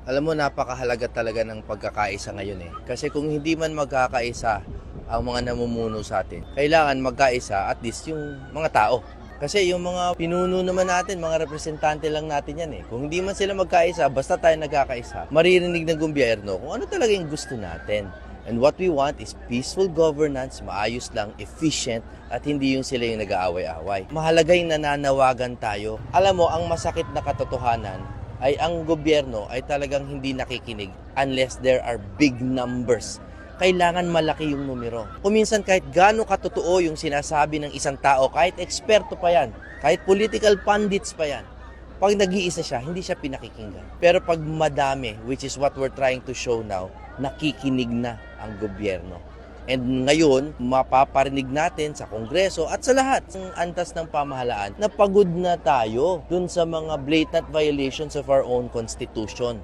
Alam mo, napakahalaga talaga ng pagkakaisa ngayon eh. Kasi kung hindi man magkakaisa ang mga namumuno sa atin, kailangan magkaisa at least yung mga tao. Kasi yung mga pinuno naman natin, mga representante lang natin yan eh. Kung hindi man sila magkaisa, basta tayo nagkakaisa, maririnig ng gobyerno kung ano talaga yung gusto natin. And what we want is peaceful governance, maayos lang, efficient, at hindi yung sila yung nag-aaway-away. Mahalaga yung nananawagan tayo. Alam mo, ang masakit na katotohanan ay ang gobyerno ay talagang hindi nakikinig unless there are big numbers. Kailangan malaki yung numero. Kuminsan kahit gaano katotoo yung sinasabi ng isang tao, kahit eksperto pa yan, kahit political pundits pa yan, pag nag-iisa siya, hindi siya pinakikinggan. Pero pag madami, which is what we're trying to show now, nakikinig na ang gobyerno. And ngayon, mapaparinig natin sa Kongreso at sa lahat ng antas ng pamahalaan na pagod na tayo dun sa mga blatant violations of our own Constitution.